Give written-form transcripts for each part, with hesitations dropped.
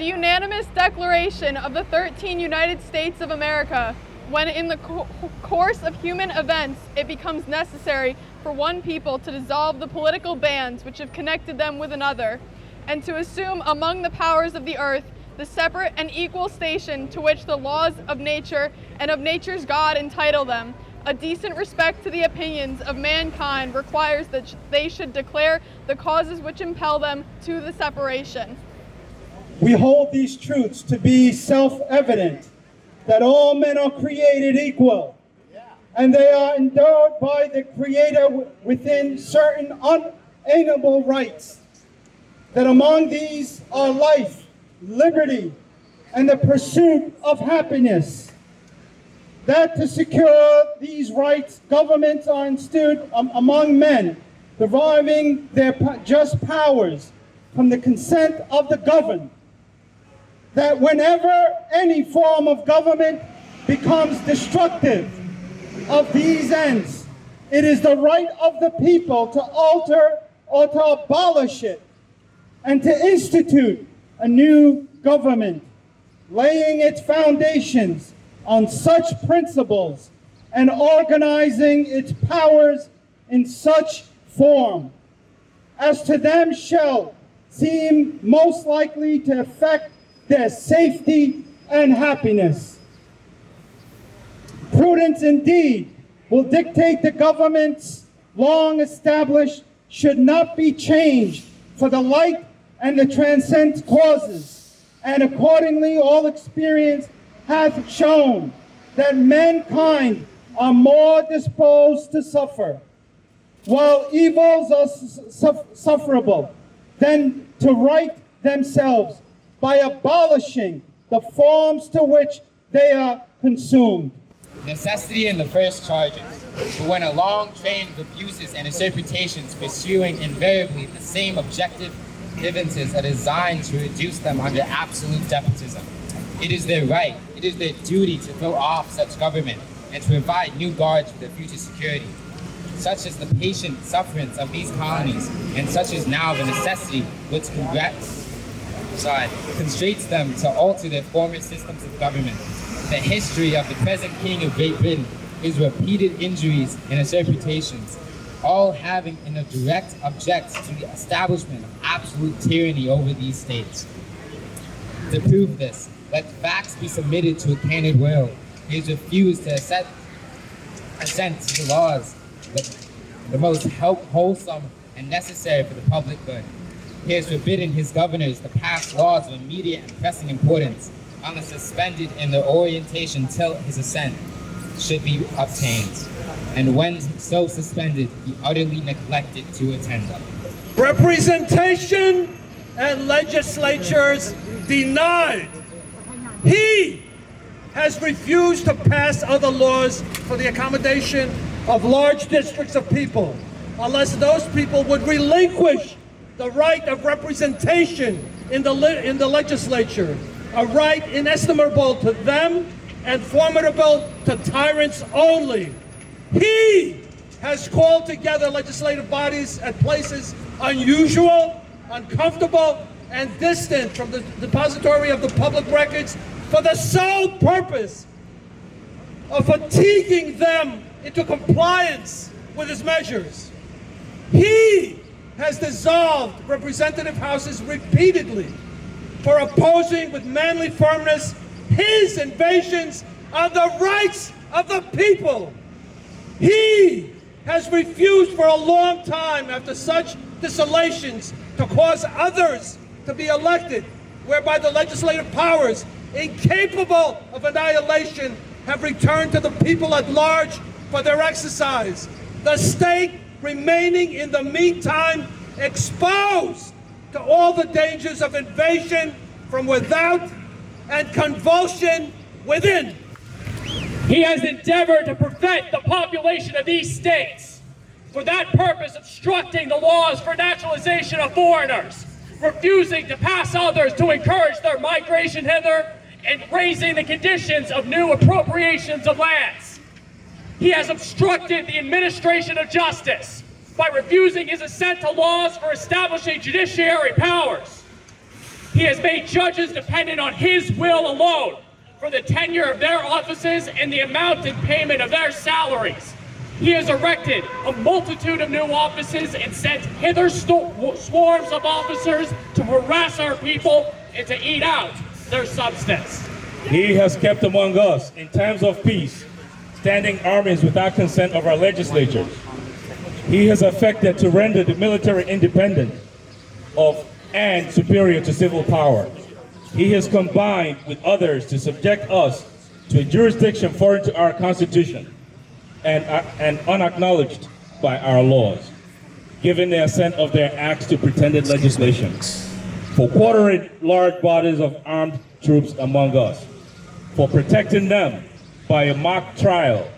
The unanimous declaration of the 13 United States of America, when in the course of human events it becomes necessary for one people to dissolve the political bands which have connected them with another, and to assume among the powers of the earth the separate and equal station to which the laws of nature and of nature's God entitle them, a decent respect to the opinions of mankind requires that they should declare the causes which impel them to the separation. We hold these truths to be self-evident, that all men are created equal, and they are endowed by the Creator within certain unalienable rights, that among these are life, liberty, and the pursuit of happiness, that to secure these rights, governments are instituted among men, deriving their just powers from the consent of the governed, that whenever any form of government becomes destructive of these ends, it is the right of the people to alter or to abolish it and to institute a new government, laying its foundations on such principles and organizing its powers in such form as to them shall seem most likely to affect their safety and happiness. Prudence indeed will dictate the governments long established should not be changed for the light and the transcendent causes, and accordingly all experience hath shown that mankind are more disposed to suffer, while evils are sufferable, than to right themselves by abolishing the forms to which they are consumed. Necessity in the first charges, but when a long train of abuses and interpretations pursuing invariably the same objective grievances are designed to reduce them under absolute despotism. It is their right, it is their duty to throw off such government and to provide new guards for their future security. Such is the patient sufferance of these colonies, and such is now the necessity which constrains them to alter their former systems of government. The history of the present King of Great Britain is repeated injuries and interpretations, all having in a direct object to the establishment of absolute tyranny over these states. To prove this, let facts be submitted to a candid world. He has refused to assent to the laws, the most wholesome and necessary for the public good. He has forbidden his governors to pass laws of immediate and pressing importance, unless suspended in their orientation till his assent should be obtained, and when so suspended, he utterly neglected to attend them. Representation and legislatures denied. He has refused to pass other laws for the accommodation of large districts of people, unless those people would relinquish the right of representation in the legislature, a right inestimable to them and formidable to tyrants only. He has called together legislative bodies at places unusual, uncomfortable, and distant from the depository of the public records for the sole purpose of fatiguing them into compliance with his measures. He has dissolved representative houses repeatedly for opposing with manly firmness his invasions of the rights of the people. He has refused for a long time after such desolations to cause others to be elected, whereby the legislative powers, incapable of annihilation, have returned to the people at large for their exercise. The state remaining in the meantime exposed to all the dangers of invasion from without and convulsion within. He has endeavored to prevent the population of these states, for that purpose obstructing the laws for naturalization of foreigners, refusing to pass others to encourage their migration hither, and raising the conditions of new appropriations of lands. He has obstructed the administration of justice by refusing his assent to laws for establishing judiciary powers. He has made judges dependent on his will alone for the tenure of their offices and the amount and payment of their salaries. He has erected a multitude of new offices and sent hither swarms of officers to harass our people and to eat out their substance. He has kept among us, in times of peace, standing armies without consent of our legislatures. He has affected to render the military independent of and superior to civil power. He has combined with others to subject us to a jurisdiction foreign to our Constitution and unacknowledged by our laws, giving the assent of their acts to pretended legislation, for quartering large bodies of armed troops among us, for protecting them by a mock trial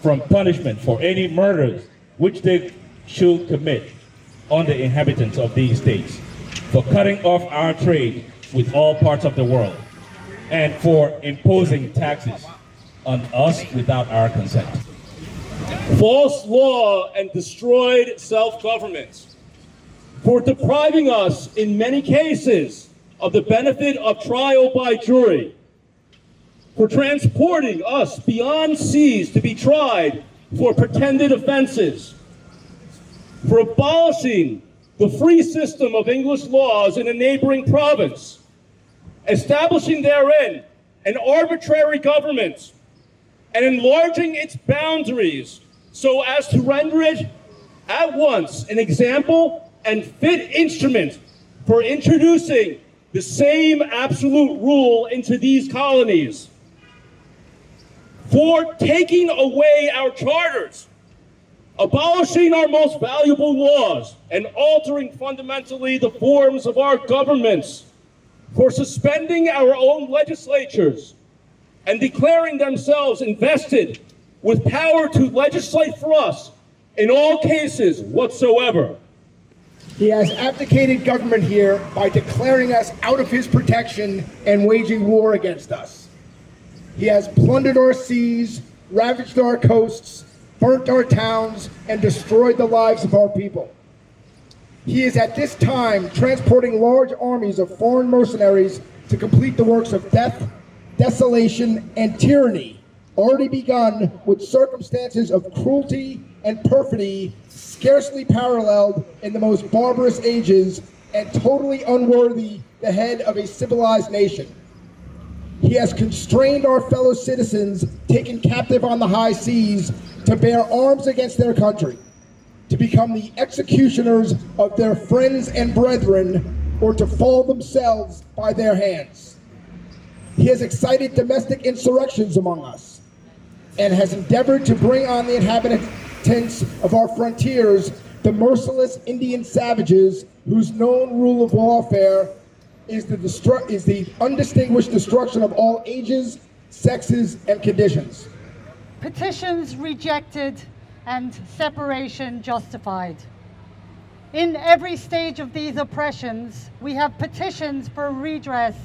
from punishment for any murders which they should commit on the inhabitants of these states, for cutting off our trade with all parts of the world, and for imposing taxes on us without our consent. False law and destroyed self-government, for depriving us in many cases of the benefit of trial by jury, for transporting us beyond seas to be tried for pretended offenses, for abolishing the free system of English laws in a neighboring province, establishing therein an arbitrary government, and enlarging its boundaries so as to render it at once an example and fit instrument for introducing the same absolute rule into these colonies, for taking away our charters, abolishing our most valuable laws, and altering fundamentally the forms of our governments, for suspending our own legislatures and declaring themselves invested with power to legislate for us in all cases whatsoever. He has abdicated government here by declaring us out of his protection and waging war against us. He has plundered our seas, ravaged our coasts, burnt our towns, and destroyed the lives of our people. He is at this time transporting large armies of foreign mercenaries to complete the works of death, desolation, and tyranny, already begun with circumstances of cruelty and perfidy scarcely paralleled in the most barbarous ages and totally unworthy the head of a civilized nation. He has constrained our fellow citizens taken captive on the high seas to bear arms against their country, to become the executioners of their friends and brethren, or to fall themselves by their hands. He has excited domestic insurrections among us, and has endeavored to bring on the inhabitants of our frontiers the merciless Indian savages whose known rule of warfare is the undistinguished destruction of all ages, sexes, and conditions. Petitions rejected and separation justified. In every stage of these oppressions, we have petitions for redress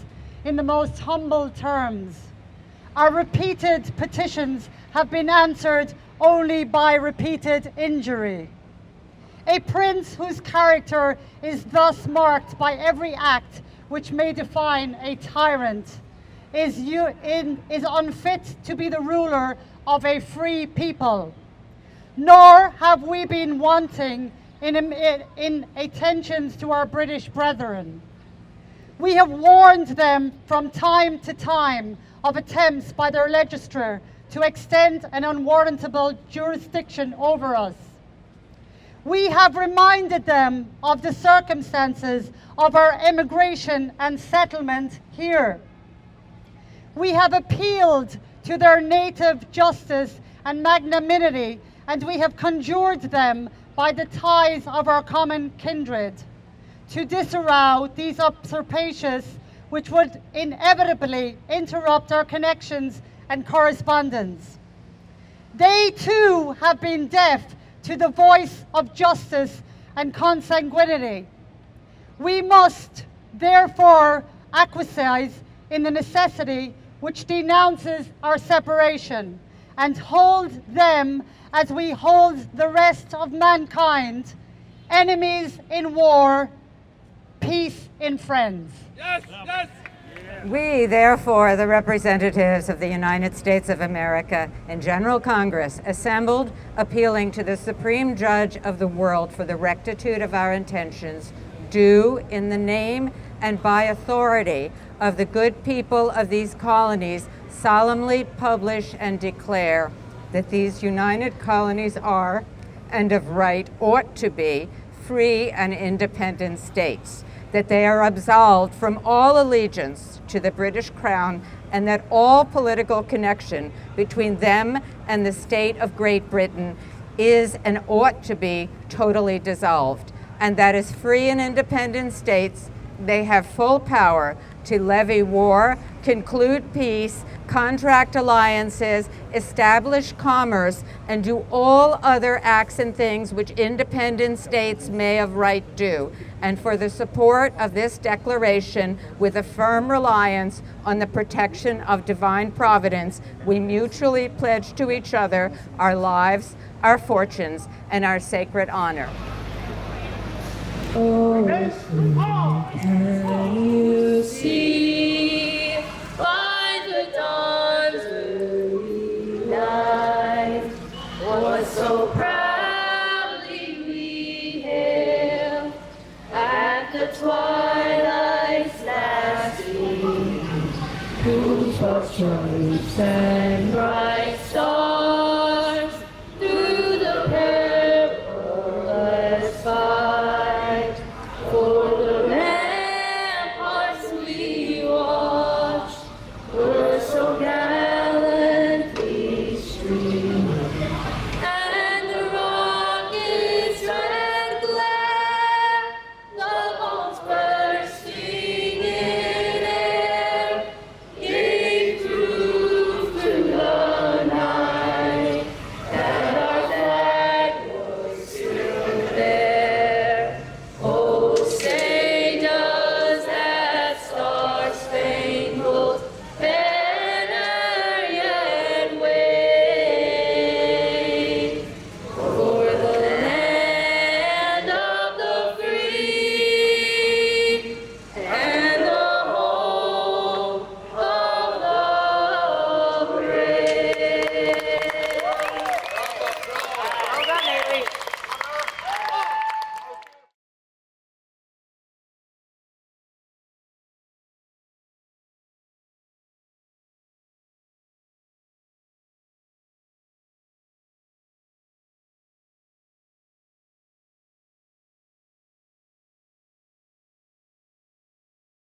in the most humble terms. Our repeated petitions have been answered only by repeated injury. A prince whose character is thus marked by every act which may define a tyrant is unfit to be the ruler of a free people. Nor have we been wanting in attentions to our British brethren. We have warned them from time to time of attempts by their legislature to extend an unwarrantable jurisdiction over us. We have reminded them of the circumstances of our immigration and settlement here. We have appealed to their native justice and magnanimity, and we have conjured them by the ties of our common kindred to disavow these usurpations which would inevitably interrupt our connections and correspondence. They too have been deaf to the voice of justice and consanguinity. We must therefore acquiesce in the necessity which denounces our separation, and hold them as we hold the rest of mankind, enemies in war, peace in friends. Yes, yes. We, therefore, the representatives of the United States of America in General Congress, assembled, appealing to the Supreme Judge of the world for the rectitude of our intentions, do, in the name and by authority of the good people of these colonies, solemnly publish and declare that these united colonies are, and of right ought to be, free and independent states, that they are absolved from all allegiance to the British Crown, and that all political connection between them and the state of Great Britain is and ought to be totally dissolved, and that as free and independent states, they have full power to levy war, conclude peace, contract alliances, establish commerce, and do all other acts and things which independent states may of right do. And for the support of this declaration, with a firm reliance on the protection of divine providence, we mutually pledge to each other our lives, our fortunes, and our sacred honor. Oh, can you see by the dawn's early light what so proudly we hailed at the twilight's last gleam, whose stripes and bright stars